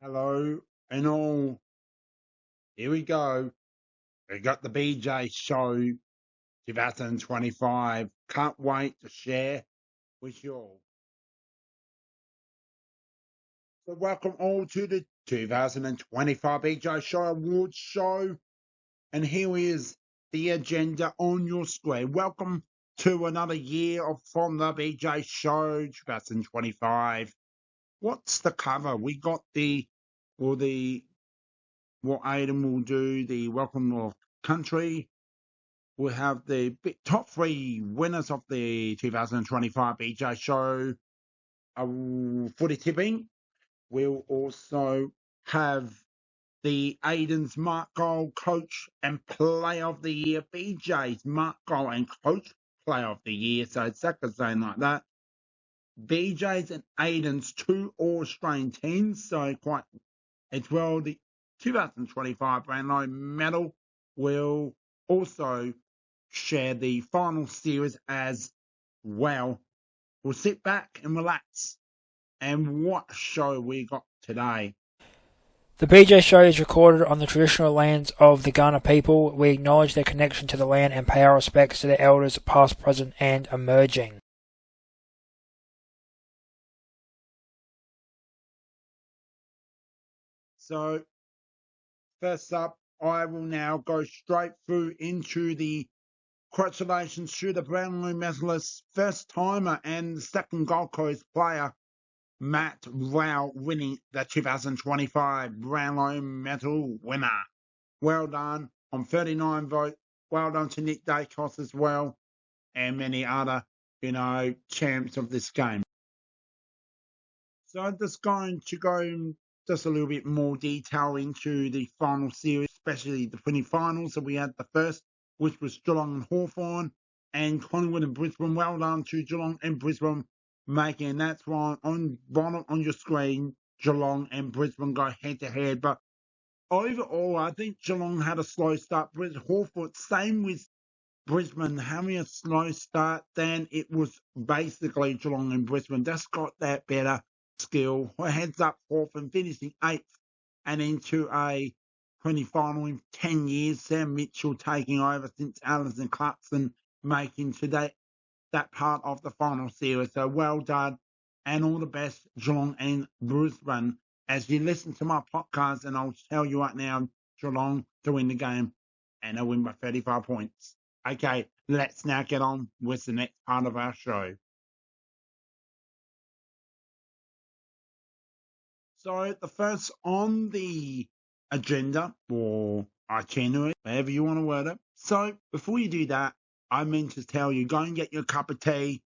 Hello and all. Here we go. We got the BJ Show 2025. Can't wait to share with you all. So welcome all to the 2025 BJ Show Awards Show. And here is the agenda on your screen. Welcome to another year from the BJ Show 2025. What's the cover? We got what item will do, the Welcome North Country. We'll have the top three winners of the 2025 BJ Show footy tipping. We'll also have the Aiden's Mark Goal Coach and Player of the Year, BJ's Mark Goal and Coach Player of the Year. So it's exactly the same like that. BJ's and Aiden's two All-Australian teams. So quite as well, the 2025 Brownlow medal will also share the final series as well. We'll sit back and relax and what show we got today. The BJ Show is recorded on the traditional lands of the Kaurna people. We acknowledge their connection to the land and pay our respects to their elders, past, present, and emerging. So, first up, I will now go straight through into the congratulations to the Brownlow medalist, first timer and second Gold Coast player, Matt Rao, winning the 2025 Brownlow medal winner. Well done on 39 votes. Well done to Nick Dacos as well, and many other, champs of this game. So I'm just going to go just a little bit more detail into the final series, especially the finals. So we had the first, which was Geelong and Hawthorn, and Collingwood and Brisbane. Well done to Geelong and Brisbane, making that's right on bottom on your screen. Geelong and Brisbane go head to head, but overall, I think Geelong had a slow start. Hawthorn, same with Brisbane, having a slow start. Then it was basically Geelong and Brisbane just got that better skill. Heads up Hawthorn, finishing 8th and into a final in 10 years. Sam Mitchell taking over since Alison Clarkson making today that part of the final series. So well done and all the best, Geelong and Brisbane. As you listen to my podcast, and I'll tell you right now, Geelong to win the game, and they'll win by 35 points. Okay, let's now get on with the next part of our show. So the first on the agenda, or itinerary, whatever you want to word it. So before you do that, I meant to tell you, go and get your cup of tea,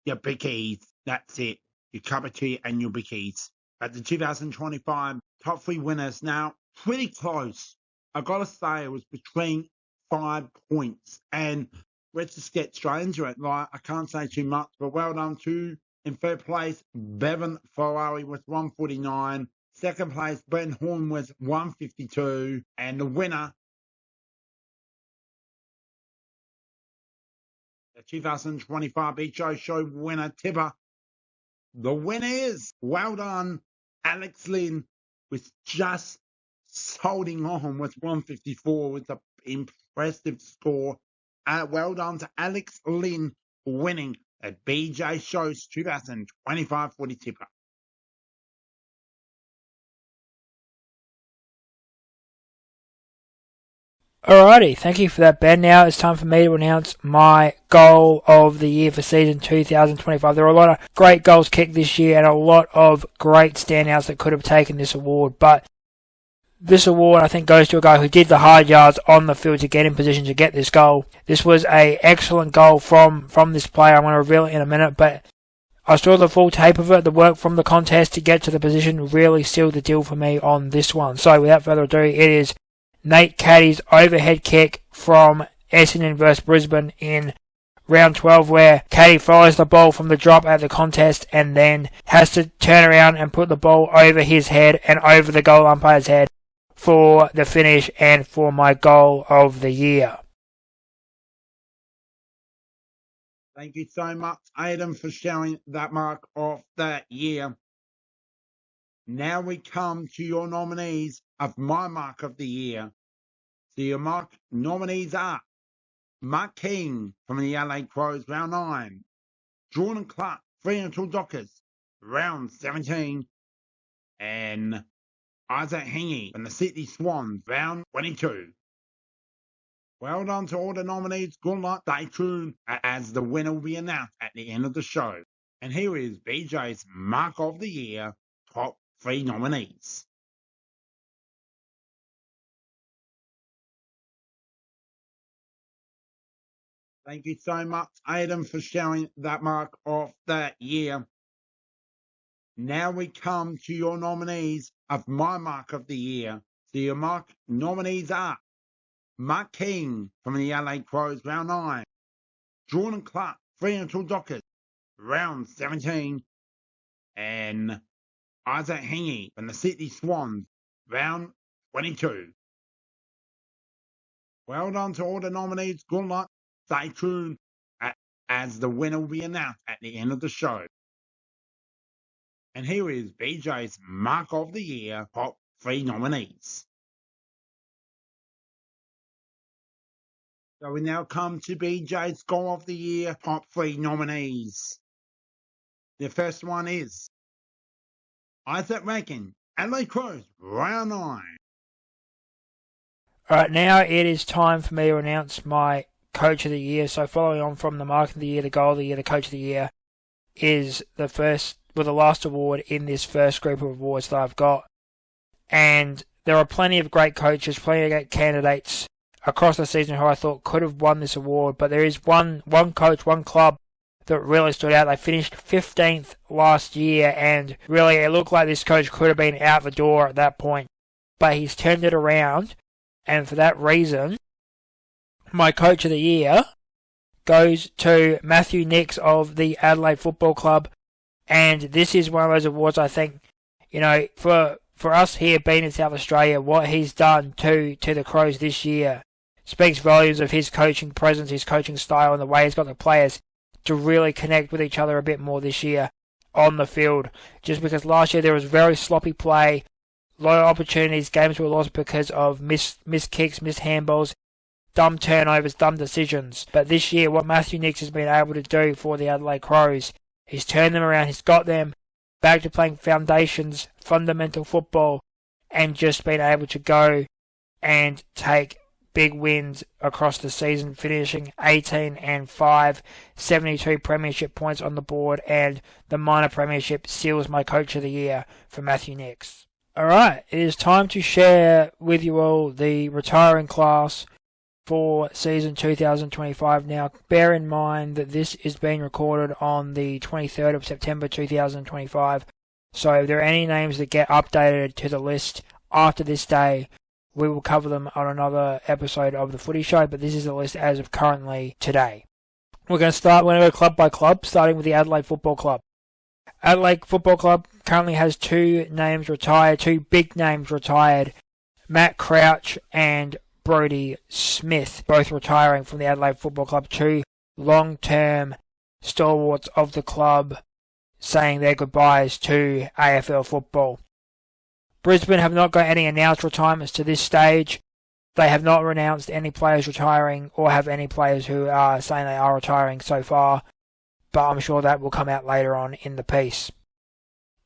your bickies. That's it. Your cup of tea and your bickies. At the 2025 top three winners, now pretty close. I gotta say, it was between 5 points. And let's just get straight into it. Like, I can't say too much, but well done to, in third place, Bevan Ferrari with 149. Second place, Ben Horn with 152. And the winner, the 2025 BJ Show winner, Tipper. The winner is, well done, Alex Lynn, with just holding on with 154 with an impressive score. Well done to Alex Lynn, winning at BJ Show's 2025 Footy Tipper. Alrighty, thank you for that, Ben. Now it's time for me to announce my goal of the year for season 2025. There were a lot of great goals kicked this year and a lot of great standouts that could have taken this award, but this award, I think, goes to a guy who did the hard yards on the field to get in position to get this goal. This was an excellent goal from this player. I'm going to reveal it in a minute, but I saw the full tape of it. The work from the contest to get to the position really sealed the deal for me on this one. So without further ado, it is Nate Caddy's overhead kick from Essendon versus Brisbane in round 12, where Caddy follows the ball from the drop at the contest and then has to turn around and put the ball over his head and over the goal umpire's head for the finish and for my goal of the year. Thank you so much, Aidan, for sharing that mark of that year. Now we come to your nominees of my Mark of the Year. So your Mark nominees are Mark King from the LA Crows, round 9. Jordan Clark, Fremantle Dockers, round 17. And Isaac Hingy from the Sydney Swans, round 22. Well done to all the nominees. Good luck. Stay tuned as the winner will be announced at the end of the show. And here is BJ's Mark of the Year, top 3 nominees. Thank you so much, Aidan, for sharing that Mark of the Year. Now we come to your nominees of my Mark of the Year. So your Mark nominees are Mark King from the LA Crows, round 9. Jordan Clark, Fremantle Dockers, round 17. And Isaac Hingy from the Sydney Swans, round 22. Well done to all the nominees. Good luck. Stay tuned as the winner will be announced at the end of the show. And here is BJ's Mark of the Year, top 3 nominees. So we now come to BJ's Goal of the Year, top 3 nominees. The first one is Isaac Rankin, Adelaide Crows, round 9. Alright, now it is time for me to announce my Coach of the Year. So following on from the Mark of the Year, the Goal of the Year, the Coach of the Year is the last award in this first group of awards that I've got. And there are plenty of great coaches, plenty of great candidates across the season who I thought could have won this award. But there is one coach, one club that really stood out. They finished 15th last year, and really it looked like this coach could have been out the door at that point. But he's turned it around, and for that reason, my Coach of the Year goes to Matthew Nicks of the Adelaide Football Club. And this is one of those awards I think, for us here being in South Australia, what he's done to the Crows this year speaks volumes of his coaching presence, his coaching style, and the way he's got the players to really connect with each other a bit more this year on the field. Just because last year there was very sloppy play, a lot of opportunities, games were lost because of missed kicks, missed handballs, dumb turnovers, dumb decisions. But this year, what Matthew Nicks has been able to do for the Adelaide Crows, he's turned them around, he's got them back to playing foundations, fundamental football, and just been able to go and take big wins across the season, finishing 18-5, 72 premiership points on the board, and the minor premiership seals my Coach of the Year for Matthew Nicks. Alright, it is time to share with you all the retiring class for season 2025. Now, bear in mind that this is being recorded on the 23rd of September 2025, so if there are any names that get updated to the list after this day, we will cover them on another episode of the Footy Show, but this is the list as of currently today. We're going to go club by club, starting with the Adelaide Football Club. Adelaide Football Club currently has two big names retired, Matt Crouch and Brodie Smith, both retiring from the Adelaide Football Club, two long-term stalwarts of the club saying their goodbyes to AFL football. Brisbane have not got any announced retirements to this stage. They have not announced any players retiring or have any players who are saying they are retiring so far, but I'm sure that will come out later on in the piece.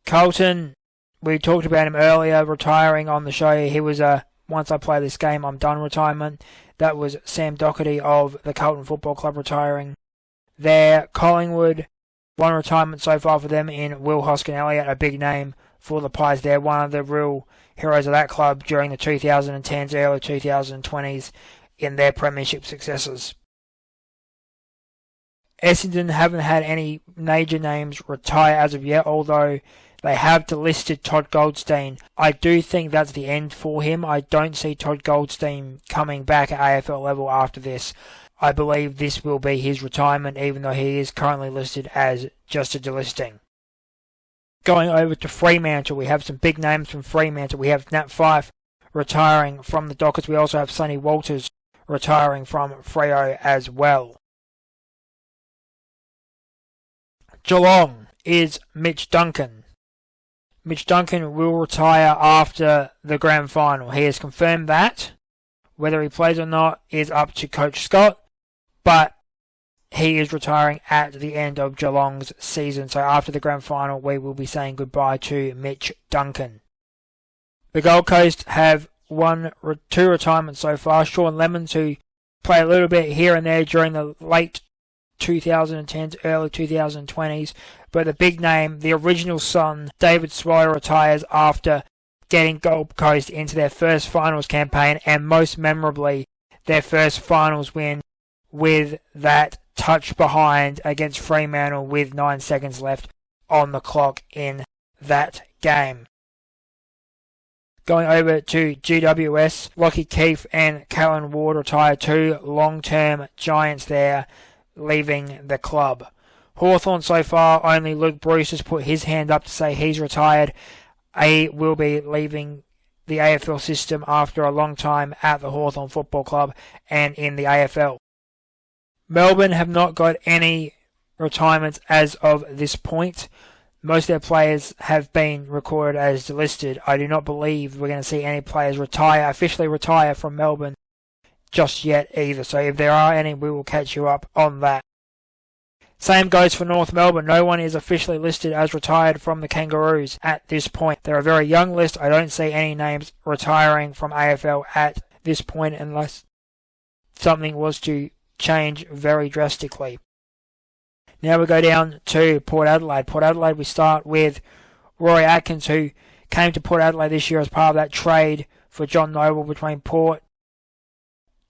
Carlton, we talked about him earlier, retiring on the show. He was a once I play this game, I'm done retirement. That was Sam Doherty of the Carlton Football Club retiring. There, Collingwood, one retirement so far for them in Will Hoskin-Elliott, a big name for the Pies there, one of the real heroes of that club during the 2010s, early 2020s in their premiership successes. Essendon haven't had any major names retire as of yet, although they have delisted Todd Goldstein. I do think that's the end for him. I don't see Todd Goldstein coming back at AFL level after this. I believe this will be his retirement, even though he is currently listed as just a delisting. Going over to Fremantle, we have some big names from Fremantle. We have Nat Fyfe retiring from the Dockers. We also have Sonny Walters retiring from Freo as well. Geelong is Mitch Duncan. Mitch Duncan will retire after the grand final. He has confirmed that. Whether he plays or not is up to Coach Scott, but he is retiring at the end of Geelong's season. So after the grand final, we will be saying goodbye to Mitch Duncan. The Gold Coast have two retirements so far. Sean Lemons, who played a little bit here and there during the late 2010s, early 2020s. But the big name, the original son, David Swallow, retires after getting Gold Coast into their first finals campaign, and most memorably, their first finals win with that touch behind against Fremantle with 9 seconds left on the clock in that game. Going over to GWS, Lockie Keefe and Callan Ward retire, two long-term giants there, leaving the club. Hawthorn so far, only Luke Bruce has put his hand up to say he's retired. He will be leaving the AFL system after a long time at the Hawthorn Football Club and in the AFL. Melbourne have not got any retirements as of this point. Most of their players have been recorded as delisted. I do not believe we're going to see any players officially retire from Melbourne just yet either. So if there are any, we will catch you up on that. Same goes for North Melbourne. No one is officially listed as retired from the Kangaroos at this point. They're a very young list. I don't see any names retiring from AFL at this point unless something was to change very drastically. Now we go down to Port Adelaide. Port Adelaide, we start with Rory Atkins, who came to Port Adelaide this year as part of that trade for John Noble between Port,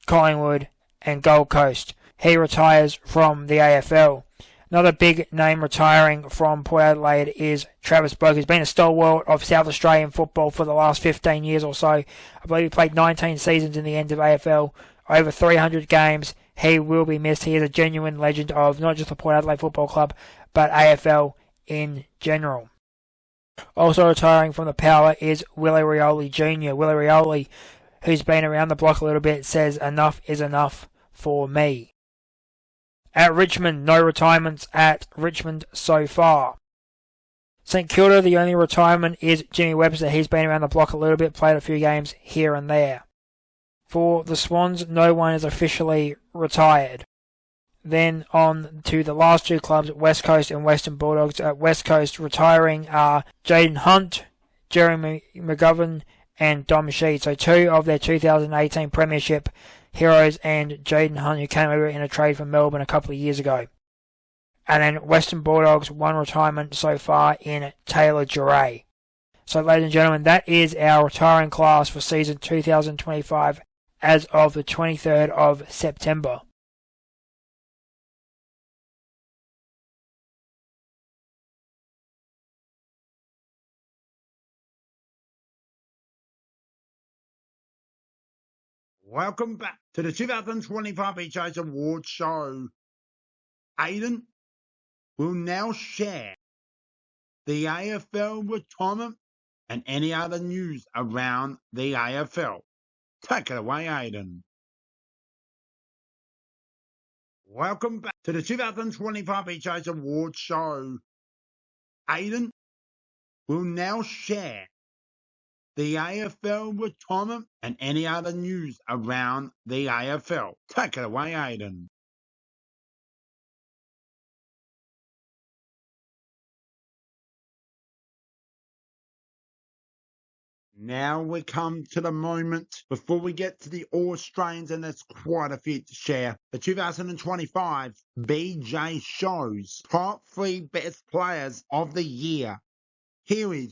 Collingwood and Gold Coast. He retires from the AFL. Another big name retiring from Port Adelaide is Travis Boak, who's been a stalwart of South Australian football for the last 15 years or so. I believe he played 19 seasons in the end of AFL, over 300 games. He will be missed. He is a genuine legend of not just the Port Adelaide Football Club, but AFL in general. Also retiring from the Power is Willie Rioli Jr. Willie Rioli, who's been around the block a little bit, says enough is enough for me. At Richmond, no retirements at Richmond so far. St Kilda, the only retirement is Jimmy Webster. He's been around the block a little bit, played a few games here and there. For the Swans, no one is officially retired. Then on to the last two clubs, West Coast and Western Bulldogs. At West Coast, retiring are Jaden Hunt, Jeremy McGovern, and Dom Sheed. So two of their 2018 Premiership heroes and Jaden Hunt, who came over in a trade from Melbourne a couple of years ago. And then Western Bulldogs, one retirement so far in Taylor Duray. So ladies and gentlemen, that is our retiring class for season 2025 as of the 23rd of September. Welcome back to the 2025 BJ's Award Show. Aiden will now share the AFL retirement and any other news around the AFL. Take it away, Aiden. Welcome back to the 2025 BJ's Award Show. Aiden will now share the AFL retirement and any other news around the AFL. Take it away, Aiden. Now we come to the moment before we get to the All-Australians, and there's quite a few to share. The 2025 BJ Show's top 3 best players of the year. Here is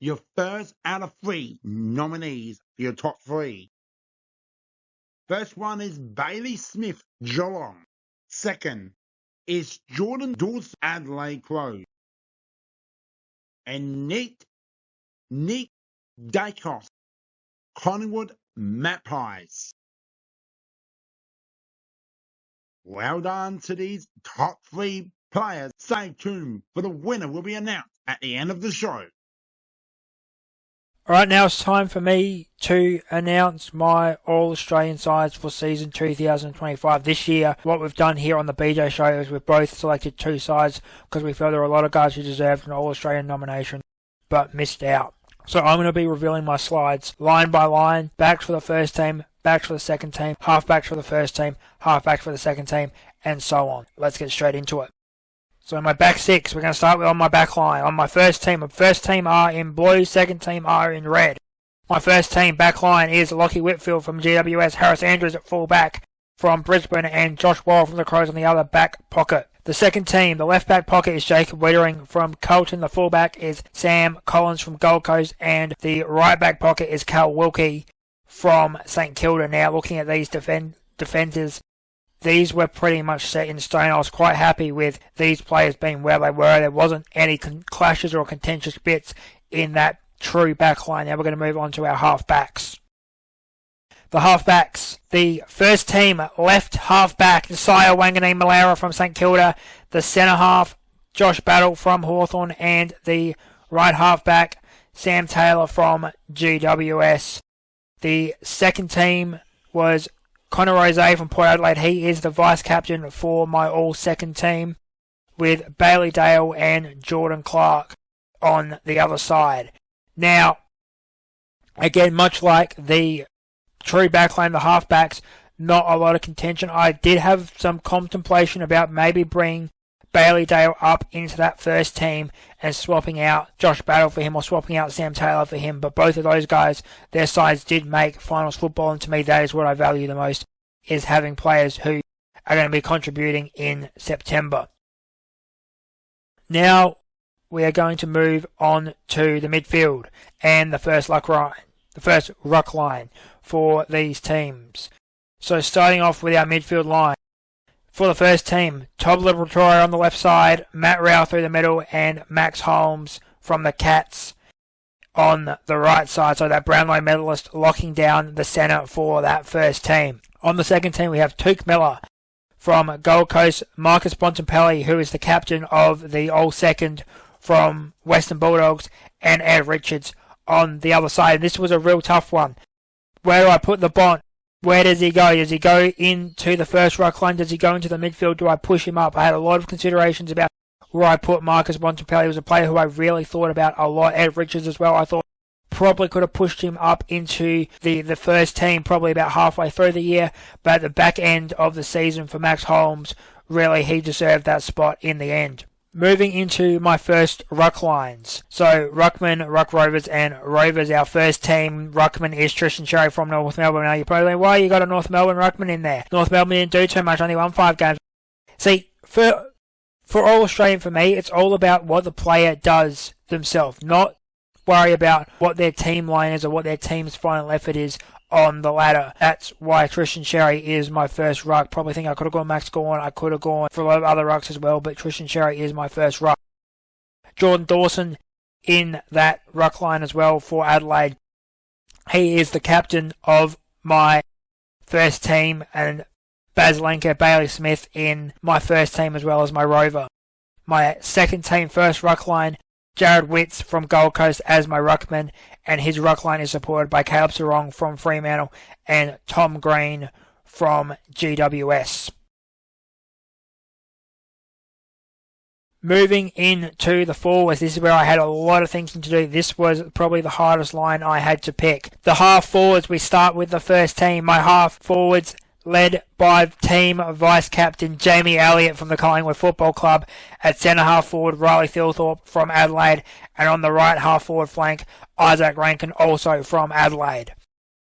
your first out of 3 nominees for your top 3. First one is Bailey Smith, Geelong. Second is Jordan Dawson, Adelaide Crows. And Nick Dacos, Collingwood Magpies. Well done to these top 3 players. Stay tuned for the winner will be announced at the end of the show. Alright, now it's time for me to announce my All-Australian sides for season 2025. This year, what we've done here on the BJ Show is we've both selected 2 sides because we feel there are a lot of guys who deserved an All-Australian nomination. but missed out. So I'm going to be revealing my slides line by line, backs for the first team, backs for the second team, half-backs for the first team, half-backs for the second team, and so on. Let's get straight into it. So in my back six, we're going to start with on my back line. On my first team are in blue, second team are in red. My first team back line is Lockie Whitfield from GWS, Harris Andrews at full back from Brisbane, and Josh Wall from the Crows on the other back pocket. The second team, the left back pocket is Jacob Weitering from Carlton. The full back is Sam Collins from Gold Coast, and the right back pocket is Cal Wilkie from St Kilda. Now, looking at these defenders, these were pretty much set in stone. I was quite happy with these players being where they were. There wasn't any clashes or contentious bits in that true back line. Now we're going to move on to our half-backs. The half-backs. The first team, left half-back, Josiah Wanganeen-Malera from St Kilda. The centre-half, Josh Battle from Hawthorn. And the right half-back, Sam Taylor from GWS. The second team was Connor Rose from Port Adelaide. He is the vice-captain for my all-second team, with Bailey Dale and Jordan Clark on the other side. Now, again, much like the true backline, the halfbacks, not a lot of contention. I did have some contemplation about maybe bringing Bailey Dale up into that first team and swapping out Josh Battle for him or swapping out Sam Taylor for him, but both of those guys, their sides did make finals football, and to me that is what I value the most, is having players who are going to be contributing in September. Now we are going to move on to the midfield and the first ruck line for these teams. So starting off with our midfield line. For the first team, Todd Liberatore on the left side, Matt Rao through the middle, and Max Holmes from the Cats on the right side. So that Brownlow medalist locking down the centre for that first team. On the second team, we have Tuke Miller from Gold Coast, Marcus Bontempelli, who is the captain of the all-second from Western Bulldogs, and Ed Richards on the other side. And this was a real tough one. Where do I put the Bont? Where does he go? Does he go into the first ruck line? Does he go into the midfield? Do I push him up? I had a lot of considerations about where I put Marcus Bontempelli. He was a player who I really thought about a lot. Ed Richards as well. I thought probably could have pushed him up into the first team probably about halfway through the year. But at the back end of the season for Max Holmes, really he deserved that spot in the end. Moving into my first ruck lines. So, Ruckman, Ruck Rovers, and Rovers. Our first team, Ruckman, is Tristan Sherry from North Melbourne. Now, you're probably like, why you got a North Melbourne Ruckman in there? North Melbourne didn't do too much, only won 5 games. See, for All Australian, for me, it's all about what the player does themselves, not worry about what their team line is or what their team's final effort is on the ladder. That's why Tristan Sherry is my first ruck. Probably think I could have gone Max Gawn. I could have gone for a lot of other rucks as well, but Tristan Sherry is my first ruck. Jordan Dawson in that ruck line as well for Adelaide. He is the captain of my first team, and Baz Lenker, Bailey Smith in my first team as well as my rover. My second team first ruck line, Jared Witts from Gold Coast as my ruckman, and his ruck line is supported by Caleb Sarong from Fremantle and Tom Green from GWS. Moving into the forwards, this is where I had a lot of thinking to do. This was probably the hardest line I had to pick. The half forwards, we start with the first team. My half forwards, led by team vice-captain Jamie Elliott from the Collingwood Football Club. At centre-half forward, Riley Thilthorpe from Adelaide. And on the right half-forward flank, Isaac Rankin, also from Adelaide.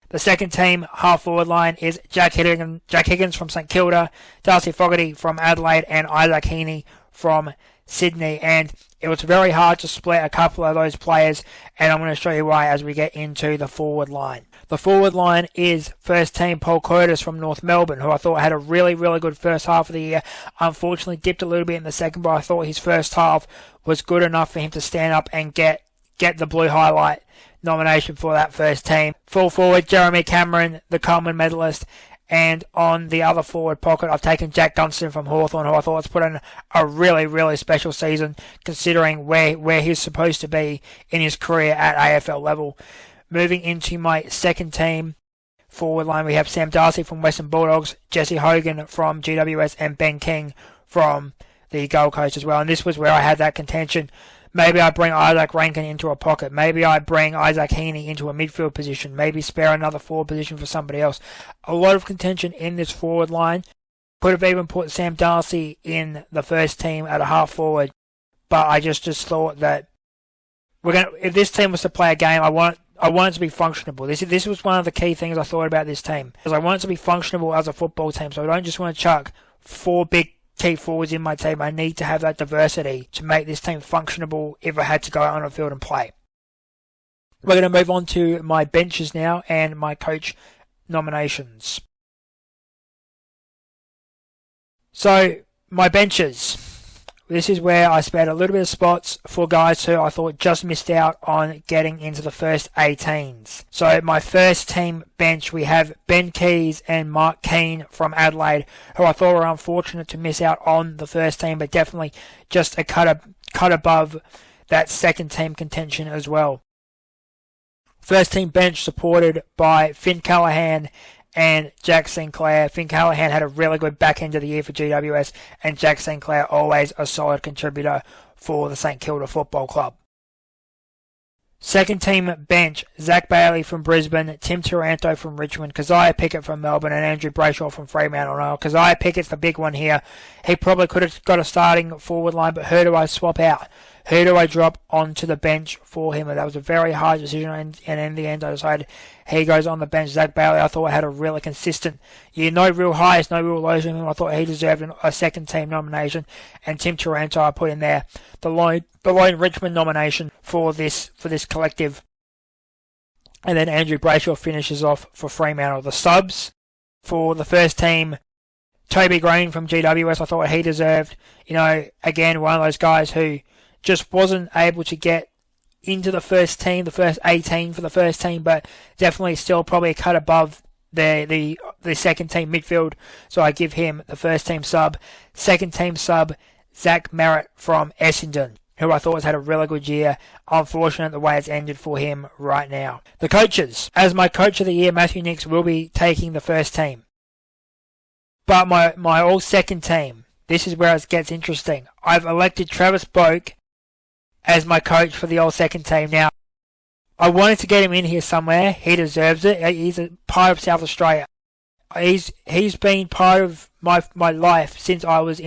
The second team half-forward line is Jack Higgins from St Kilda, Darcy Fogarty from Adelaide, and Isaac Heaney from Sydney. And it was very hard to split a couple of those players, and I'm going to show you why as we get into the forward line. The forward line is first team Paul Curtis from North Melbourne, who I thought had a really, really good first half of the year. Unfortunately, dipped a little bit in the second, but I thought his first half was good enough for him to stand up and get the Blue Highlight nomination for that first team. Full forward, Jeremy Cameron, the Coleman medalist. And on the other forward pocket, I've taken Jack Gunston from Hawthorn, who I thought has put in a really, really special season, considering where he's supposed to be in his career at AFL level. Moving into my second team forward line, we have Sam Darcy from Western Bulldogs, Jesse Hogan from GWS, and Ben King from the Gold Coast as well. And this was where I had that contention Maybe I bring Isaac Rankin into a pocket. Maybe I bring Isaac Heaney into a midfield position. Maybe spare another forward position for somebody else. A lot of contention in this forward line. Could have even put Sam Darcy in the first team at a half forward. But I just thought that if this team was to play a game, I want it to be functional. This was one of the key things I thought about this team. Because I want it to be functional as a football team. So I don't just want to chuck 4 big key forwards in my team. I need to have that diversity to make this team functionable if I had to go out on the field and play. We're going to move on to my benches now and my coach nominations. So, my benches. This is where I spared a little bit of spots for guys who I thought just missed out on getting into the first 18s. So my first team bench, we have Ben Keys and Mark Keane from Adelaide, who I thought were unfortunate to miss out on the first team, but definitely just a cut above that second team contention as well. First team bench supported by Finn Callaghan and Jack Sinclair. Finn Callaghan had a really good back end of the year for GWS, and Jack Sinclair always a solid contributor for the St Kilda Football Club. Second team bench, Zach Bailey from Brisbane, Tim Taranto from Richmond, Keziah Pickett from Melbourne, and Andrew Brayshaw from Fremantle. Keziah Pickett's the big one here. He probably could have got a starting forward line, but who do I swap out? Who do I drop onto the bench for him? And that was a very hard decision, and in the end I decided he goes on the bench. Zach Bailey, I thought, had a really consistent year. No real highs, no real lows from him. I thought he deserved a second team nomination. And Tim Taranto, I put in there the lone Richmond nomination for this collective. And then Andrew Brayshaw finishes off for Fremantle. The subs for the first team, Toby Green from GWS, I thought he deserved, again, one of those guys who just wasn't able to get into the first team, the first 18 for the first team, but definitely still probably a cut above the second team midfield. So I give him the first team sub. Second team sub, Zach Merritt from Essendon, who I thought has had a really good year. Unfortunate the way it's ended for him right now. The coaches. As my coach of the year, Matthew Nicks will be taking the first team. But my all second team, this is where it gets interesting. I've elected Travis Boak as my coach for the all second team. Now, I wanted to get him in here somewhere. He deserves it. He's a part of South Australia. He's been part of my life since I was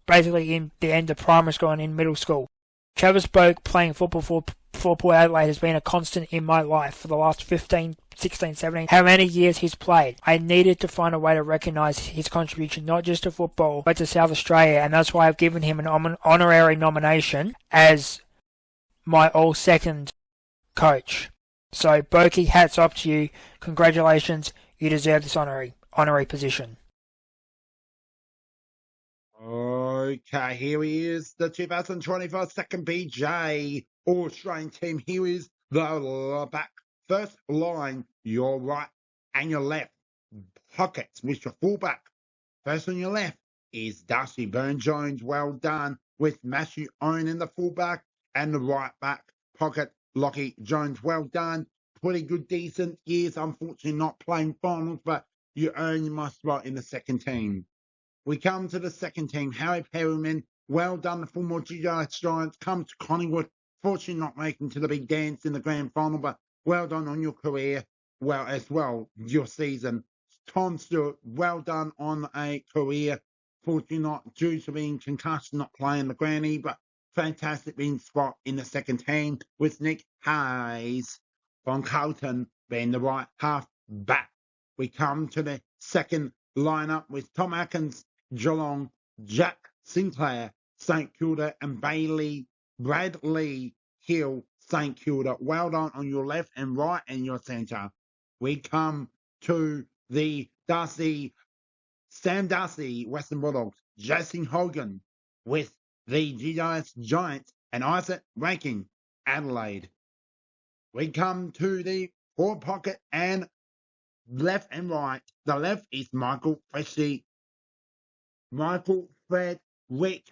basically in the end of primary school and in middle school. Travis Boak playing football for Port Adelaide has been a constant in my life for the last 15, 16, 17, how many years he's played. I needed to find a way to recognise his contribution, not just to football, but to South Australia, and that's why I've given him an honorary nomination as my all-second coach. So, Boki, hats off to you. Congratulations. You deserve this honorary position. Okay, here he is, the 2025 second BJ All-Australian team. Here is the back. First line, your right and your left pockets with your fullback. First on your left is Darcy Burne-Jones. Well done, with Matthew Owen in the fullback, and the right back pocket, Lockie Jones. Well done. Pretty good, decent years. Unfortunately, not playing finals, but you earned my spot in the second team. We come to the second team. Harry Perryman. Well done. The former GWS Giants come to Collingwood. Fortunately, not making to the big dance in the grand final, but well done on your career. Well, as well, your season. Tom Stewart. Well done on a career. Fortunately, not due to being concussed, not playing the granny, but fantastic being spot in the second team, with Nick Hayes from Carlton being the right half back. We come to the second lineup with Tom Atkins, Geelong, Jack Sinclair, St Kilda, and Bradley Hill, St Kilda. Well done on your left and right and your centre. We come to the Sam Darcy, Western Bulldogs, Jason Hogan with the GWS Giants, and Isaac Rankin, Adelaide. We come to the forward pocket and left and right. The left is Michael Fred Wick,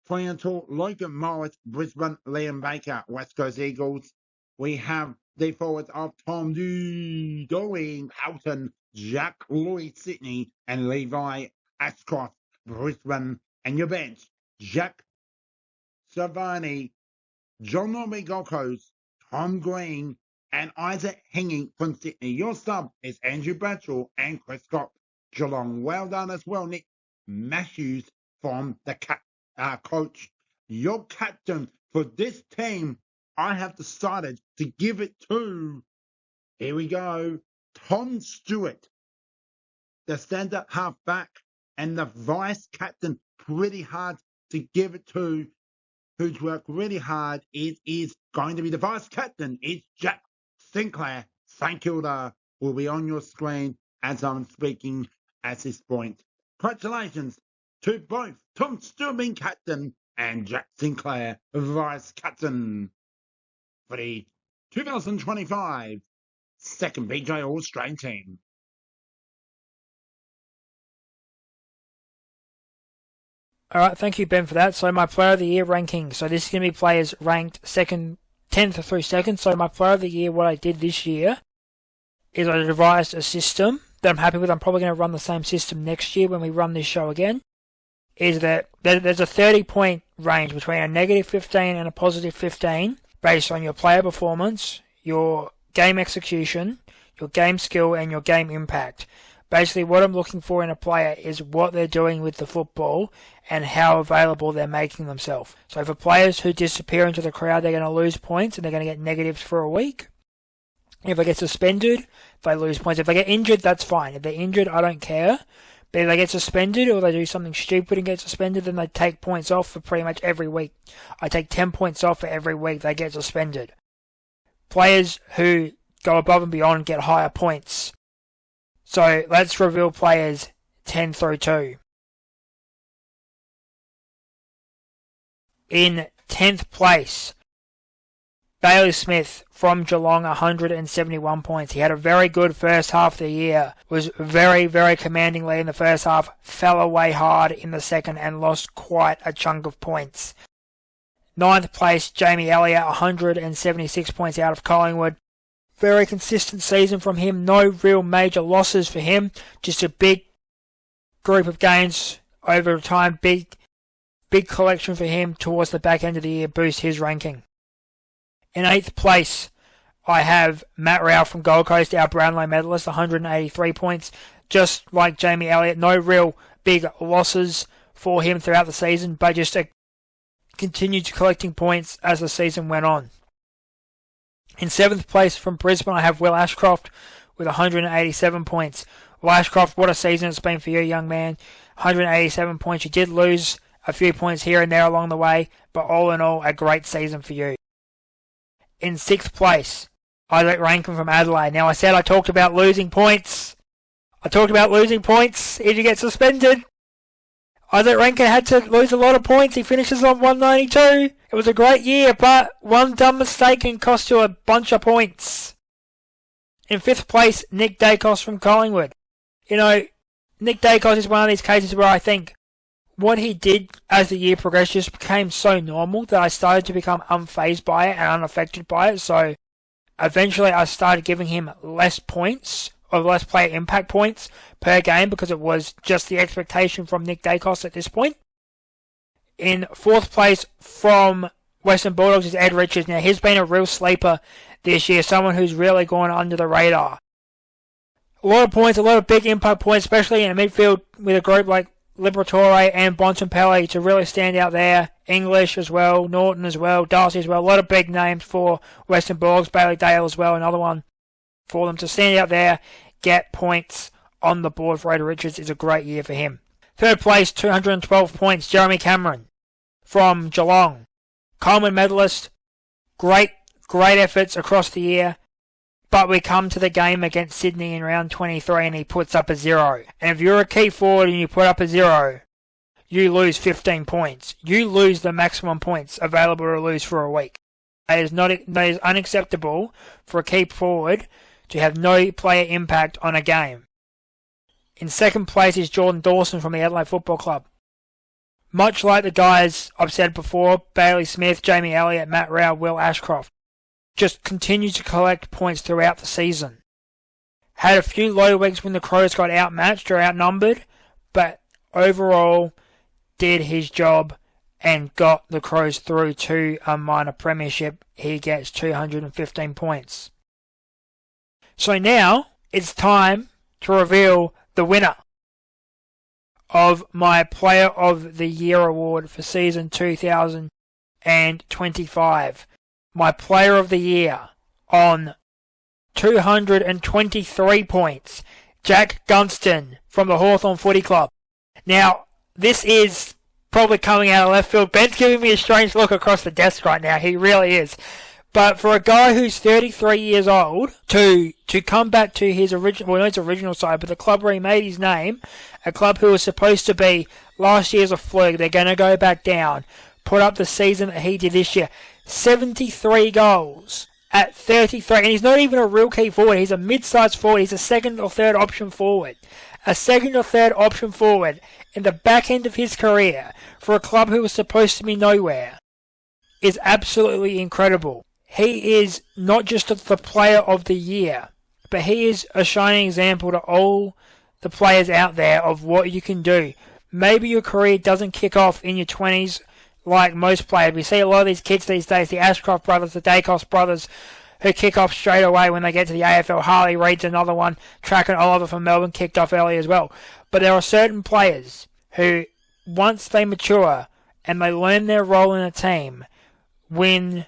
Fremantle, Logan Morris, Brisbane, Liam Baker, West Coast Eagles. We have the forwards of Tom Doing, Houghton, Jack Lloyd, Sydney, and Levi Ashcroft, Brisbane. And your bench, Jack Savani, John Norby Gold Coast, Tom Green, and Isaac Hinging from Sydney. Your sub is Andrew Bradshaw and Chris Scott. Geelong, well done as well, Nick Matthews from the coach. Your captain for this team, I have decided to give it to, here we go, Tom Stewart, the centre half back, and the vice captain, pretty hard to give it to, who's worked really hard. It is going to be the vice captain. It's Jack Sinclair. St Kilda will be on your screen as I'm speaking at this point. Congratulations to both Tom Stewart being captain and Jack Sinclair vice captain for the 2025 second BJ All-Australian team. Alright, thank you, Ben, for that. So my Player of the Year ranking. So this is going to be players ranked 10th through 2nd. So my Player of the Year, what I did this year is I devised a system that I'm happy with. I'm probably going to run the same system next year when we run this show again. Is that there's a 30-point range between a negative 15 and a positive 15 based on your player performance, your game execution, your game skill, and your game impact. Basically, what I'm looking for in a player is what they're doing with the football and how available they're making themselves. So for players who disappear into the crowd, they're going to lose points and they're going to get negatives for a week. If they get suspended, they lose points. If they get injured, that's fine. If they're injured, I don't care. But if they get suspended or they do something stupid and get suspended, then they take points off for pretty much every week. I take 10 points off for every week they get suspended. Players who go above and beyond get higher points. So let's reveal players 10 through 2. In 10th place, Bailey Smith from Geelong, 171 points. He had a very good first half of the year, was very, very commanding lead in the first half, fell away hard in the second and lost quite a chunk of points. 9th place, Jamie Elliott, 176 points out of Collingwood. Very consistent season from him, no real major losses for him, just a big group of gains over time, big collection for him towards the back end of the year, boost his ranking. In 8th place, I have Matt Rowell from Gold Coast, our Brownlow medalist, 183 points. Just like Jamie Elliott, no real big losses for him throughout the season, but just continued collecting points as the season went on. In 7th place from Brisbane, I have Will Ashcroft with 187 points. Will Ashcroft, what a season it's been for you, young man. 187 points. You did lose a few points here and there along the way, but all in all, a great season for you. In 6th place, Isaac Rankin from Adelaide. Now, I said I talked about losing points. If you get suspended, Isaac Rankin had to lose a lot of points. He finishes on 192. It was a great year, but one dumb mistake can cost you a bunch of points. In 5th place, Nick Dacos from Collingwood. You know, Nick Dacos is one of these cases where I think what he did as the year progressed just became so normal that I started to become unfazed by it and unaffected by it. So eventually I started giving him less points, or less player impact points per game, because it was just the expectation from Nick Dacos at this point. In 4th place from Western Bulldogs is Ed Richards. Now, he's been a real sleeper this year, someone who's really gone under the radar. A lot of points, a lot of big impact points, especially in a midfield with a group like Liberatore and Bontempelli to really stand out there. English as well, Norton as well, Darcy as well. A lot of big names for Western Bulldogs. Bailey Dale as well, another one for them to stand out there, get points on the board for Ed Richards. Is a great year for him. 3rd place, 212 points, Jeremy Cameron from Geelong. Coleman medalist, great efforts across the year, but we come to the game against Sydney in round 23 and he puts up a 0. And if you're a key forward and you put up a 0, you lose 15 points. You lose the maximum points available to lose for a week. That is unacceptable for a key forward to have no player impact on a game. In 2nd place is Jordan Dawson from the Adelaide Football Club. Much like the guys I've said before, Bailey Smith, Jamie Elliott, Matt Rowell, Will Ashcroft, just continued to collect points throughout the season. Had a few low weeks when the Crows got outmatched or outnumbered, but overall did his job and got the Crows through to a minor premiership, he gets 215 points. So now it's time to reveal the winner of my Player of the Year award for season 2025. My Player of the Year on 223 points, Jack Gunston from the Hawthorn Footy Club. Now, this is probably coming out of left field. Ben's giving me a strange look across the desk right now. He really is. But for a guy who's 33 years old to come back to his original side, but the club where he made his name, a club who was supposed to be last year's a fluke, they're going to go back down, put up the season that he did this year. 73 goals at 33, and he's not even a real key forward. He's a mid-sized forward. He's a second or third option forward. A second or third option forward in the back end of his career for a club who was supposed to be nowhere is absolutely incredible. He is not just the Player of the Year, but he is a shining example to all the players out there of what you can do. Maybe your career doesn't kick off in your 20s like most players. We see a lot of these kids these days, the Ashcroft brothers, the Dacos brothers, who kick off straight away when they get to the AFL. Harley Reid's another one. Track and Oliver from Melbourne kicked off early as well. But there are certain players who, once they mature and they learn their role in a team, win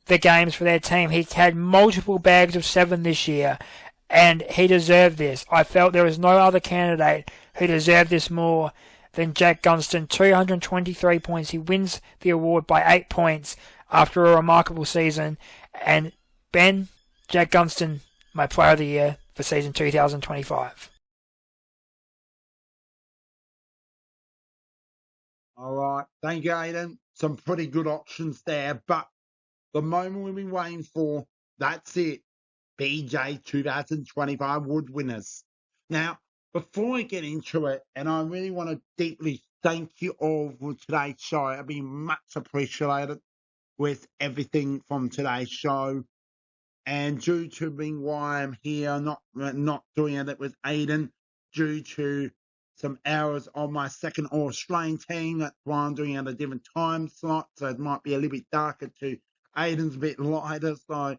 the games for their team. He had multiple bags of 7 this year, and he deserved this. I felt there was no other candidate who deserved this more than Jack Gunston. 223 points. He wins the award by 8 points after a remarkable season. And Ben, Jack Gunston, my Player of the Year for season 2025. All right. Thank you, Aidan. Some pretty good options there, but the moment we've been waiting for, that's it. BJ 2025 Award winners. Now, before I get into it, and I really want to deeply thank you all for today's show. I've been much appreciated with everything from today's show. And due to being why I'm here, not doing it with Aidan, due to some hours on my second Australian team, that's why I'm doing it at a different time slot, so it might be a little bit darker to Aidan's a bit lighter, so,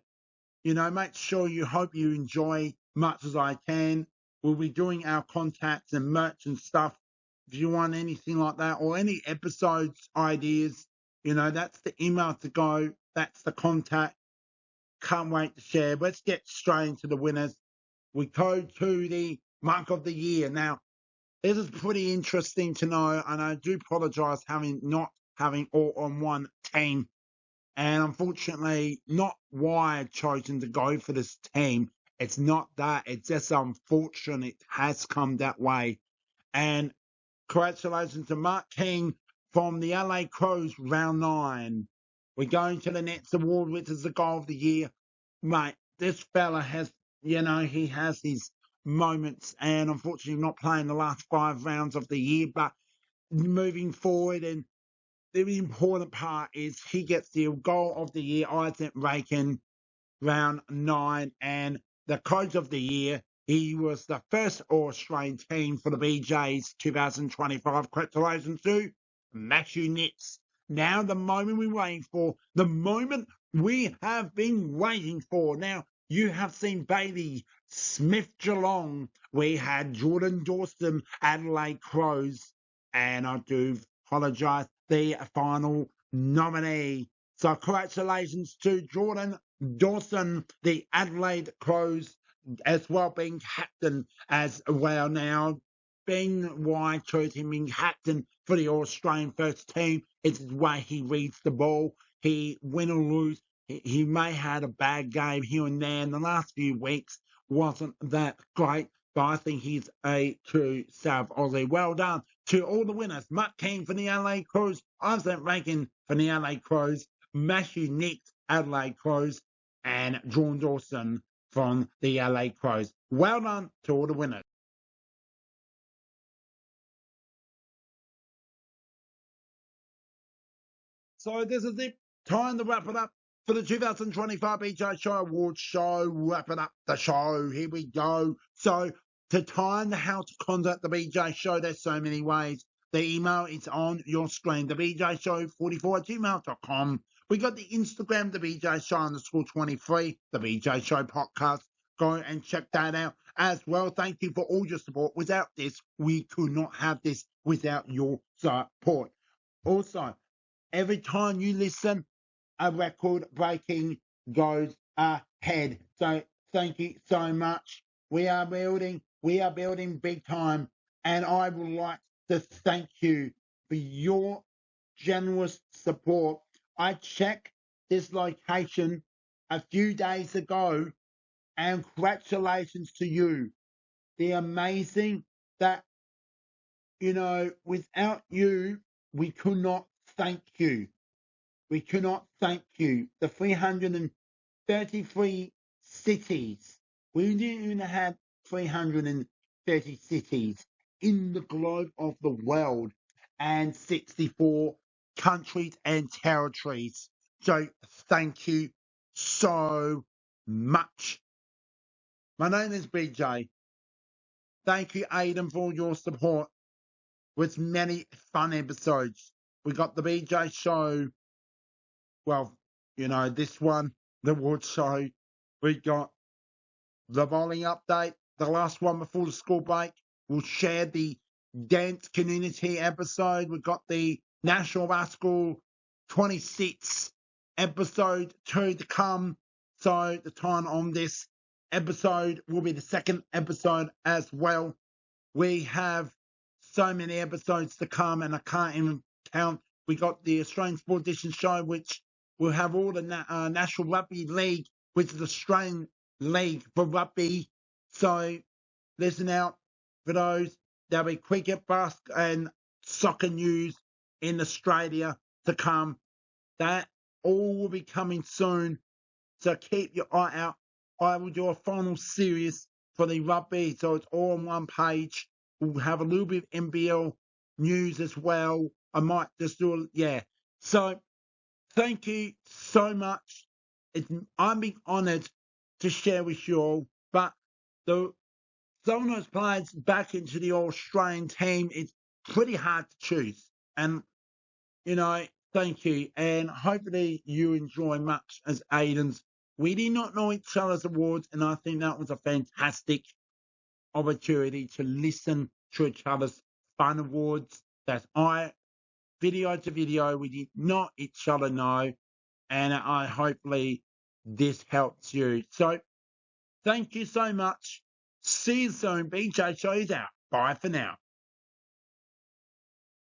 make sure hope you enjoy much as I can. We'll be doing our contacts and merch and stuff. If you want anything like that or any episodes ideas, that's the email to go. That's the contact. Can't wait to share. Let's get straight into the winners. We go to the Mark of the Year. Now, this is pretty interesting to know, and I do apologise not having all on one team. And unfortunately, not why I've chosen to go for this team. It's not that. It's just unfortunate it has come that way. And congratulations to Mark King from the LA Crows, round 9. We're going to the next award, which is the Goal of the Year. Mate, this fella has, he has his moments, and unfortunately not playing the last 5 rounds of the year, but moving forward, and the important part is he gets the Goal of the Year, Isaac Rakin, round 9, and the Coach of the Year, he was the first Australian team for the BJs 2025. Congratulations to Matthew Nitz. Now the moment we're waiting for, the moment we have been waiting for. Now, you have seen Bailey Smith Geelong. We had Jordan Dawson, Adelaide Crows, and I do apologise, the final nominee. So congratulations to Jordan Dawson, the Adelaide Crows, as well being captain as well now. Ben White chose him being captain for the Australian first team. It's the way he reads the ball. He win or lose. He may have had a bad game here and there in the last few weeks. Wasn't that great, but I think he's a true South Aussie. Well done to all the winners. Mark King for the LA Crows, Isaac Rakin for the LA Crows, Matthew Nix, Adelaide Crows, and Jordan Dawson from the LA Crows. Well done to all the winners. So this is it. Time to wrap it up for the 2025 BJ Show Awards show. Wrapping up the show. Here we go. So to time how to contact the BJ Show, there's so many ways. The email is on your screen, thebjshow44@gmail.com. We got the Instagram, the BJ Show _23, the BJ Show podcast. Go and check that out as well. Thank you for all your support. Without this, we could not have this without your support. Also, every time you listen, a record breaking goes ahead. So thank you so much. We are building big time, and I would like to thank you for your generous support. I checked this location a few days ago, and congratulations to you. The amazing that, without you, we could not thank you. We cannot thank you. The 333 cities. We didn't even have 330 cities in the globe of the world and 64 countries and territories. So thank you so much. My name is BJ. Thank you, Aidan, for your support with many fun episodes. We got the BJ Show. Well, this one, the wood show. We got the bowling update, the last one before the school break. We'll share the dance community episode. We got the National Basketball 26 episode 2 to come. So the time on this episode will be the second episode as well. We have so many episodes to come, and I can't even count. We got the Australian Sport Edition show, which will have all the National Rugby League, which is the Australian League for rugby. So listen out for those. There'll be cricket, basket, and soccer news in Australia to come. That all will be coming soon. So keep your eye out. I will do a final series for the rugby, so it's all on one page. We'll have a little bit of NBL news as well. I might just do So thank you so much. I'm being honoured to share with you all. But some of those players back into the Australian team, it's pretty hard to choose. And, thank you. And hopefully you enjoy much as Aiden's. We did not know each other's awards, and I think that was a fantastic opportunity to listen to each other's fun awards. Video to video, we did not each other know, and I hopefully this helps you. So thank you so much. See you soon. BJ Show's out. Bye for now.